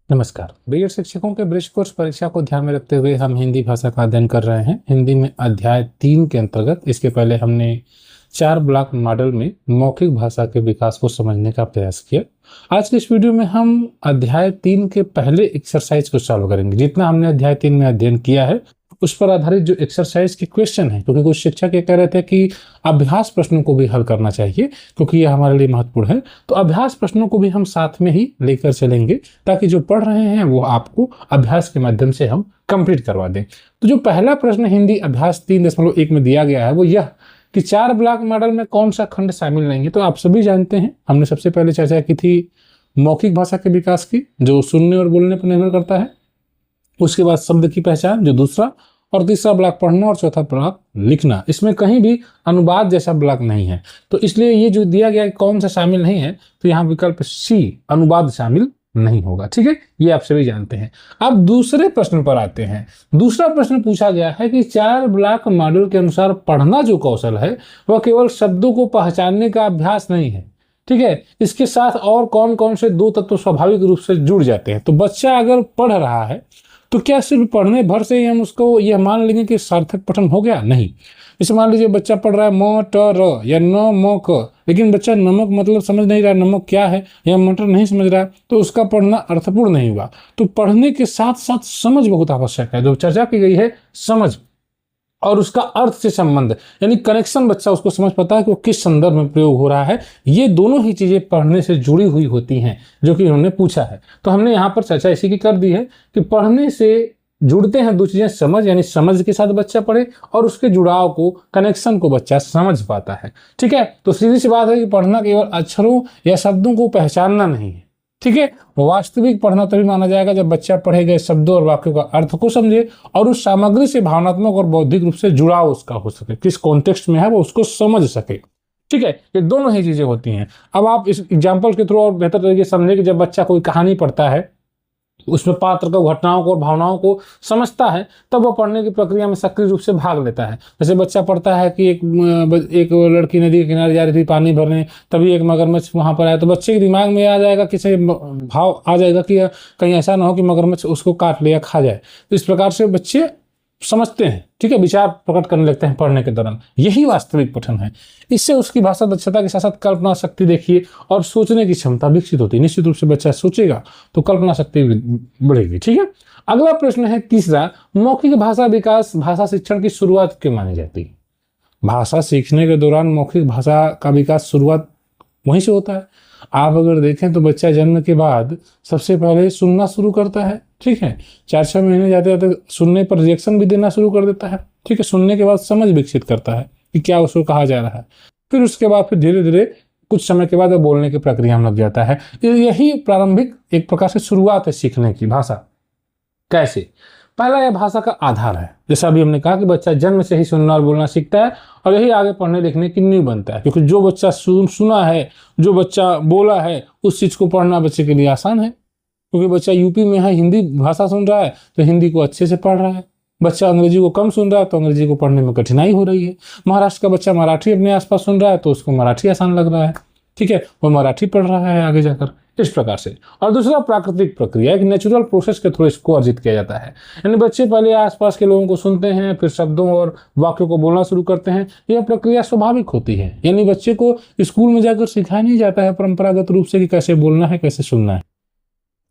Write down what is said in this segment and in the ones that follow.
नमस्कार। बीएड शिक्षकों के ब्रिज कोर्स परीक्षा को ध्यान में रखते हुए हम हिंदी भाषा का अध्ययन कर रहे हैं। हिंदी में अध्याय 3 के अंतर्गत इसके पहले हमने 4 ब्लॉक मॉडल में मौखिक भाषा के विकास को समझने का प्रयास किया। आज के इस वीडियो में हम अध्याय 3 के पहले एक्सरसाइज को सॉल्व करेंगे। जितना हमने अध्याय 3 में अध्ययन किया है उस पर आधारित जो एक्सरसाइज के क्वेश्चन है, क्योंकि कुछ शिक्षक ये कह रहे थे कि अभ्यास प्रश्नों को भी हल करना चाहिए क्योंकि यह हमारे लिए महत्वपूर्ण है, तो अभ्यास प्रश्नों को भी हम साथ में ही लेकर चलेंगे ताकि जो पढ़ रहे हैं वो आपको अभ्यास के माध्यम से हम कंप्लीट करवा दें। तो जो पहला प्रश्न हिंदी अभ्यास 3.1 में दिया गया है वो यह कि 4 ब्लॉक मॉडल में कौन सा खंड शामिल नहीं है। तो आप सभी जानते हैं, हमने सबसे पहले चर्चा की थी मौखिक भाषा के विकास की, जो सुनने और बोलने पर निर्भर करता है। उसके बाद शब्द की पहचान, जो दूसरा, और तीसरा ब्लॉक पढ़ना, और चौथा ब्लॉक लिखना। इसमें कहीं भी अनुवाद जैसा ब्लॉक नहीं है, तो इसलिए ये जो दिया गया है कौन सा शामिल नहीं है, तो यहाँ विकल्प सी अनुवाद शामिल नहीं होगा। ठीक है, ये आप सभी जानते हैं। अब दूसरे प्रश्न पर आते हैं। दूसरा प्रश्न पूछा गया है कि 4 ब्लॉक मॉडल के अनुसार पढ़ना जो कौशल है वह केवल शब्दों को पहचानने का अभ्यास नहीं है। ठीक है, इसके साथ और कौन कौन से 2 तत्व स्वाभाविक रूप से जुड़ जाते हैं। तो बच्चा अगर पढ़ रहा है तो क्या सिर्फ पढ़ने भर से ही हम उसको यह मान लेंगे कि सार्थक पठन हो गया? नहीं। जैसे मान लीजिए बच्चा पढ़ रहा है म ट र या न म क, लेकिन बच्चा नमक मतलब समझ नहीं रहा, नमक क्या है, या मटर नहीं समझ रहा, तो उसका पढ़ना अर्थपूर्ण नहीं हुआ। तो पढ़ने के साथ साथ समझ बहुत आवश्यक है। जो चर्चा की गई है समझ और उसका अर्थ से संबंध, यानी कनेक्शन, बच्चा उसको समझ पाता है कि वो किस संदर्भ में प्रयोग हो रहा है। ये दोनों ही चीजें पढ़ने से जुड़ी हुई होती हैं जो कि उन्होंने पूछा है। तो हमने यहाँ पर चर्चा इसी की कर दी है कि पढ़ने से जुड़ते हैं 2 चीजें, समझ यानी समझ के साथ बच्चा पढ़े और उसके जुड़ाव को, कनेक्शन को बच्चा समझ पाता है। ठीक है, तो सीधी सी बात है कि पढ़ना केवल अक्षरों या शब्दों को पहचानना नहीं है। ठीक है, वास्तविक पढ़ना तभी माना जाएगा जब बच्चा पढ़े गए शब्दों और वाक्यों का अर्थ को समझे और उस सामग्री से भावनात्मक और बौद्धिक रूप से जुड़ाव उसका हो सके, किस कॉन्टेक्स्ट में है वो उसको समझ सके। ठीक है, ये दोनों ही चीजें होती हैं। अब आप इस एग्जाम्पल के थ्रू और बेहतर तरीके से समझे कि जब बच्चा कोई कहानी पढ़ता है, उसमें पात्र को, घटनाओं को और भावनाओं को समझता है, तब वो पढ़ने की प्रक्रिया में सक्रिय रूप से भाग लेता है। जैसे बच्चा पढ़ता है कि एक लड़की नदी के किनारे जा रही थी पानी भरने, तभी एक मगरमच्छ वहां पर आया, तो बच्चे के दिमाग में आ जाएगा, किसी भाव आ जाएगा कि कहीं ऐसा ना हो कि मगरमच्छ उसको काट ले या खा जाए। तो इस प्रकार से बच्चे समझते हैं। ठीक है, विचार प्रकट करने लगते हैं पढ़ने के दौरान। यही वास्तविक पठन है। इससे उसकी भाषा दक्षता के साथ साथ कल्पना शक्ति देखिए और सोचने की क्षमता विकसित होती है। निश्चित रूप से बच्चा सोचेगा तो कल्पना शक्ति बढ़ेगी। ठीक है, अगला प्रश्न है तीसरा, मौखिक भाषा विकास भाषा शिक्षण की शुरुआत क्यों मानी जाती है? भाषा सीखने के दौरान मौखिक भाषा का विकास शुरुआत वहीं से होता है। आप अगर देखें तो बच्चा जन्म के बाद सबसे पहले सुनना शुरू करता है। ठीक है, 4-6 महीने जाते जाते सुनने पर रिएक्शन भी देना शुरू कर देता है। ठीक है, सुनने के बाद समझ विकसित करता है कि क्या उसको कहा जा रहा है। फिर उसके बाद फिर धीरे धीरे कुछ समय के बाद वो बोलने की प्रक्रिया में लग जाता है। यही प्रारंभिक एक प्रकार से शुरुआत है सीखने की। भाषा कैसे? पहला यह भाषा का आधार है। जैसा अभी हमने कहा कि बच्चा जन्म से ही सुनना और बोलना सीखता है और यही आगे पढ़ने लिखने की नींव बनता है, क्योंकि जो बच्चा सुना है, जो बच्चा बोला है, उस चीज को पढ़ना बच्चे के लिए आसान है। क्योंकि बच्चा यूपी में है, हिंदी भाषा सुन रहा है तो हिंदी को अच्छे से पढ़ रहा है। बच्चा अंग्रेजी को कम सुन रहा है तो अंग्रेजी को पढ़ने में कठिनाई हो रही है। महाराष्ट्र का बच्चा मराठी अपने आसपास सुन रहा है तो उसको मराठी आसान लग रहा है। ठीक है, वो मराठी पढ़ रहा है आगे जाकर, इस प्रकार से। और दूसरा प्राकृतिक प्रक्रिया, एक नेचुरल प्रोसेस के थ्रू इसको अर्जित किया जाता है। यानी बच्चे पहले आसपास के लोगों को सुनते हैं, फिर शब्दों और वाक्यों को बोलना शुरू करते हैं। यह प्रक्रिया स्वाभाविक होती है। यानी बच्चे को स्कूल में जाकर सिखाया नहीं जाता है परंपरागत रूप से कि कैसे बोलना है, कैसे सुनना है।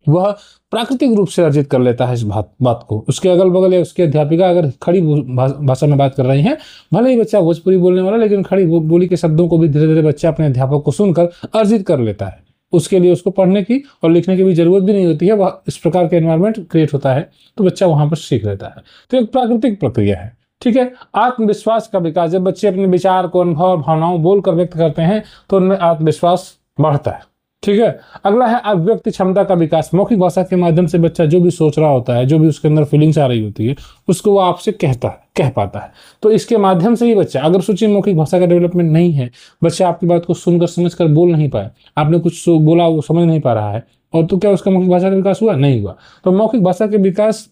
वह प्राकृतिक रूप से अर्जित कर लेता है इस बात को। उसके अगल बगल या उसकी अध्यापिका अगर खड़ी भाषा में बात कर रही हैं, भले ही बच्चा भोजपुरी बोलने वाला, लेकिन खड़ी बोली के शब्दों को भी धीरे धीरे बच्चा अपने अध्यापक को सुनकर अर्जित कर लेता है। उसके लिए उसको पढ़ने की और लिखने की भी जरूरत भी नहीं होती है। वह इस प्रकार के एनवायरनमेंट क्रिएट होता है तो बच्चा वहां पर सीख लेता है। तो एक प्राकृतिक प्रक्रिया है। ठीक है, आत्मविश्वास का विकास, जब बच्चे अपने विचार को, अनुभव और भावनाओं बोलकर व्यक्त करते हैं तो उनमें आत्मविश्वास बढ़ता है। ठीक है, अगला है अभिव्यक्ति क्षमता का विकास। मौखिक भाषा के माध्यम से बच्चा जो भी सोच रहा होता है, जो भी उसके अंदर फीलिंग्स आ रही होती है, उसको वो आपसे कह पाता है। तो इसके माध्यम से ही बच्चा, अगर सोचिए मौखिक भाषा का डेवलपमेंट नहीं है, बच्चा आपकी बात को सुनकर समझकर बोल नहीं पाया, आपने कुछ बोला वो समझ नहीं पा रहा है, और तो क्या उसका मौखिक भाषा का विकास हुआ? नहीं हुआ। तो मौखिक भाषा के विकास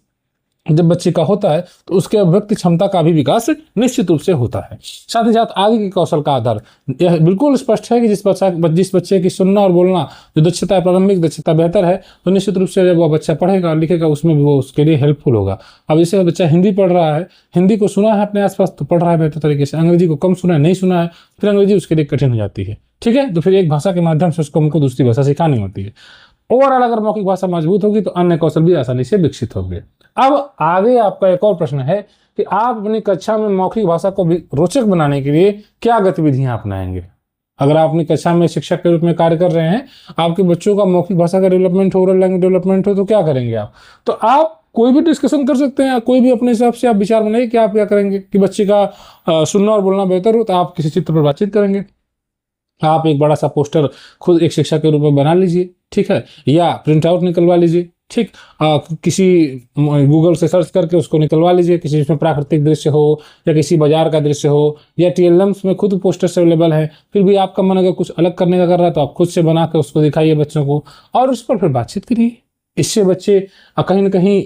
जब बच्चे का होता है तो उसके अभिव्यक्ति क्षमता का भी विकास निश्चित रूप से होता है। साथ ही साथ आगे के कौशल का आधार यह बिल्कुल स्पष्ट है कि जिस बच्चे की सुनना और बोलना जो दक्षता है, प्रारंभिक दक्षता बेहतर है, तो निश्चित रूप से जब वह बच्चा पढ़ेगा और लिखेगा उसमें भी वो उसके लिए हेल्पफुल होगा। अब जैसे बच्चा हिंदी पढ़ रहा है, हिंदी को सुना है अपने आसपास तो पढ़ रहा है बेहतर तरीके से, अंग्रेजी को कम सुना है, नहीं सुना है, फिर अंग्रेजी उसके लिए कठिन हो जाती है। ठीक है, तो फिर एक भाषा के माध्यम से उसको हमको दूसरी भाषा सिखानी होती है। ओवरऑल अगर मौखिक भाषा मजबूत होगी तो अन्य कौशल भी आसानी से विकसित होंगे। अब आगे आपका एक और प्रश्न है कि आप अपनी कक्षा में मौखिक भाषा को भी रोचक बनाने के लिए क्या गतिविधियां अपनाएंगे। अगर आप अपनी कक्षा में शिक्षक के रूप में कार्य कर रहे हैं, आपके बच्चों का मौखिक भाषा का डेवलपमेंट हो, ओरल लैंग्वेज डेवलपमेंट हो, तो क्या करेंगे आप? तो आप कोई भी डिस्कशन कर सकते हैं, कोई भी अपने हिसाब से आप विचार बनाइए कि आप क्या करेंगे कि बच्चे का सुनना और बोलना बेहतर हो, तो आप किसी चित्र पर बातचीत करेंगे। आप एक बड़ा सा पोस्टर खुद एक शिक्षक के रूप में बना लीजिए, ठीक है, या प्रिंट आउट निकलवा लीजिए, ठीक, किसी गूगल से सर्च करके उसको निकलवा लीजिए, किसी इसमें प्राकृतिक दृश्य हो या किसी बाजार का दृश्य हो, या टीएलएम्स में खुद पोस्टर्स अवेलेबल है। फिर भी आपका मन अगर कुछ अलग करने का कर रहा है तो आप खुद से बना के उसको दिखाइए बच्चों को और उस पर फिर बातचीत करिए। इससे बच्चे कहीं ना कहीं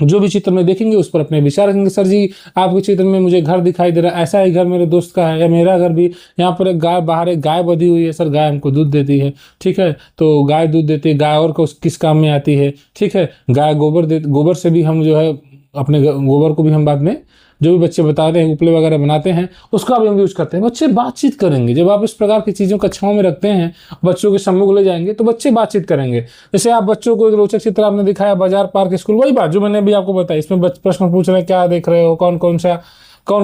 जो भी चित्र में देखेंगे उस पर अपने विचार रखेंगे। सर जी, आपके चित्र में मुझे घर दिखाई दे रहा है, ऐसा ही घर मेरे दोस्त का है, या मेरा घर भी, यहाँ पर एक गाय, बाहर एक गाय बंधी हुई है, सर गाय हमको दूध देती है, ठीक है, तो गाय दूध देती है, गाय और को किस काम में आती है, ठीक है, गाय गोबर से भी हम जो है अपने गोबर को भी हम बाद में जो भी बच्चे बताते हैं उपले वगैरह बनाते हैं उसका भी हम यूज करते हैं। बच्चे बातचीत करेंगे। जब आप इस प्रकार की चीज़ों कक्षाओं में रखते हैं, बच्चों के सम्मुख ले जाएंगे तो बच्चे बातचीत करेंगे। जैसे आप बच्चों को एक रोचक चित्र आपने दिखाया बाजार, पार्क, स्कूल, वही बात जो मैंने भी आपको बताई। इसमें प्रश्न पूछ रहे हैं, क्या देख रहे हो, कौन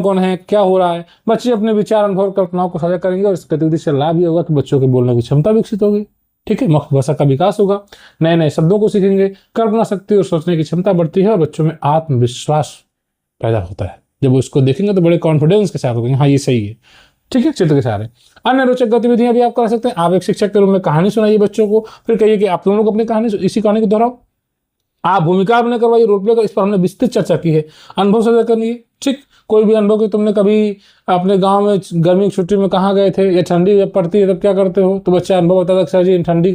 कौन है, क्या हो रहा है। बच्चे अपने विचार, अनुभव, कल्पनाओं को साझा करेंगे और इस गतिविधि से लाभ ये होगा कि बच्चों के बोलने की क्षमता विकसित होगी, ठीक है, मौखिक भाषा का विकास होगा, नए नए शब्दों को सीखेंगे, कल्पना शक्ति और सोचने की क्षमता बढ़ती है और बच्चों में आत्मविश्वास पैदा होता है। जब वो इसको देखेंगे तो बड़े कॉन्फिडेंस के साथ होंगे, हाँ ये सही है, ठीक है, चित्र के सारे। अन्य रोचक गतिविधियां भी आप कर सकते हैं। आप एक शिक्षक के रूप में कहानी सुनाइए बच्चों को, फिर कहिए कि आप दोनों को अपनी कहानी, इसी कहानी को दोहराओ। आप भूमिका अभिनय करवाइए, रोल प्ले कर, इस पर हमने विस्तृत चर्चा की है। अनुभव साझा करनिए, ठीक, कोई भी अनुभव कि तुमने कभी अपने गांव में गर्मी की छुट्टी में कहाँ गए थे, या ठंडी जब पड़ती है तब क्या करते हो, तो बच्चा अनुभव बताता है, सर जी ठंडी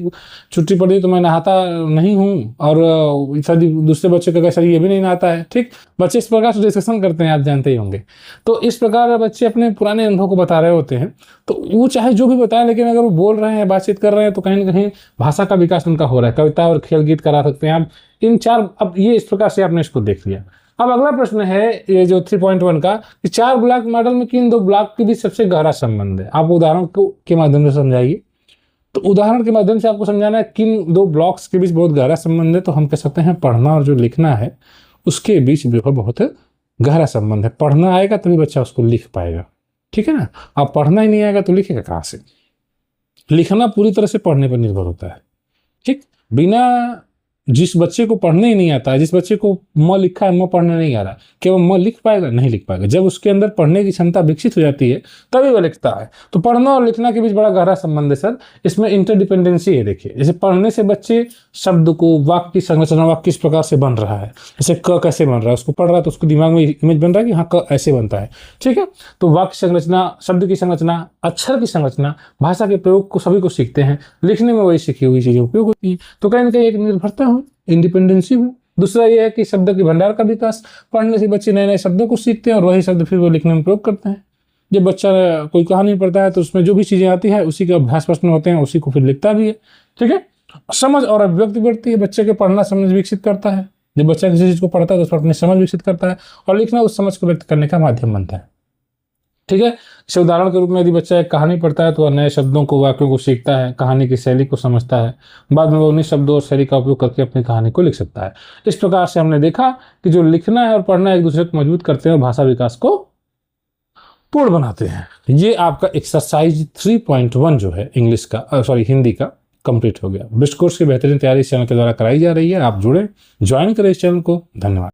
छुट्टी पड़ती है तो मैं नहाता नहीं हूँ, और सर जी दूसरे बच्चे का सर ये भी नहीं नहाता है, ठीक। बच्चे इस प्रकार से डिस्कशन करते हैं, आप जानते ही होंगे। तो इस प्रकार बच्चे अपने पुराने अनुभव को बता रहे होते हैं, तो वो चाहे जो भी बताएं, लेकिन अगर वो बोल रहे हैं, बातचीत कर रहे हैं, तो कहीं ना कहीं भाषा का विकास उनका हो रहा है। कविता और खेल गीत करा सकते हैं आप इन चार। अब ये इस प्रकार से आपने इसको देख लिया। अब अगला प्रश्न है ये जो 3.1 का, कि 4 ब्लॉक मॉडल में किन 2 ब्लॉक के बीच सबसे गहरा संबंध है। आप उदाहरण के माध्यम से समझाइए। तो उदाहरण के माध्यम से आपको समझाना है किन 2 ब्लॉक्स के बीच बहुत गहरा संबंध है। तो हम कह सकते हैं पढ़ना और जो लिखना है उसके बीच बहुत गहरा संबंध है। पढ़ना आएगा तभी बच्चा उसको लिख पाएगा, ठीक है ना। अब पढ़ना ही नहीं आएगा तो लिखेगा कहाँ से। लिखना पूरी तरह से पढ़ने पर निर्भर होता है, ठीक। बिना जिस बच्चे को पढ़ने ही नहीं आता है, जिस बच्चे को म लिखा है म पढ़ने नहीं आ रहा, क्या वो म लिख पाएगा? नहीं लिख पाएगा। जब उसके अंदर पढ़ने की क्षमता विकसित हो जाती है तभी वह लिखता है। तो पढ़ना और लिखना के बीच बड़ा गहरा संबंध है सर। इसमें इंटरडिपेंडेंसी है। देखिए, जैसे पढ़ने से बच्चे शब्द को, वाक्य की संरचना, वाक्य किस प्रकार से बन रहा है, जैसे क कैसे बन रहा है, उसको पढ़ रहा है तो उसको दिमाग में इमेज बन रहा है कि हाँ क ऐसे बनता है, ठीक है। तो वाक्य संरचना, शब्द की संरचना, अक्षर की संरचना, भाषा के प्रयोग को सभी को सीखते हैं। लिखने में वही सीखी हुई चीजें उपयोग होती है। तो कहीं ना कहीं एक निर्भरता हो, इंडिपेंडेंसी हो। दूसरा ये है कि शब्द के भंडार का विकास। पढ़ने से बच्चे नए नए शब्दों को सीखते हैं और वही शब्द फिर वो लिखने में प्रयोग करते हैं। जब बच्चा कोई कहानी पढ़ता है तो उसमें जो भी चीजें आती है उसी के अभ्यास प्रश्न होते हैं, उसी को फिर लिखता भी है, ठीक है। समझ और अभिव्यक्ति बढ़ती है। बच्चे के पढ़ना समझ विकसित करता है। जब बच्चा किसी चीज को पढ़ता है तो उस पर अपनी समझ विकसित करता है और लिखना उस समझ को व्यक्त करने का माध्यम बनता है, ठीक है। इसे उदाहरण के रूप में यदि बच्चा एक कहानी पढ़ता है तो वह नए शब्दों को, वाक्यों को सीखता है, कहानी की शैली को समझता है। बाद में वो उन्हीं शब्दों और शैली का उपयोग करके अपनी कहानी को लिख सकता है। इस प्रकार से हमने देखा कि जो लिखना है और पढ़ना एक दूसरे को मजबूत करते हैं और भाषा विकास को पूर्ण बनाते हैं। ये आपका एक्सरसाइज 3.1 जो है इंग्लिश का, हिंदी का कंप्लीट हो गया। ब्रिज कोर्स की बेहतरीन तैयारी इस चैनल के द्वारा कराई जा रही है। आप जुड़े, ज्वाइन करें इस चैनल को। धन्यवाद।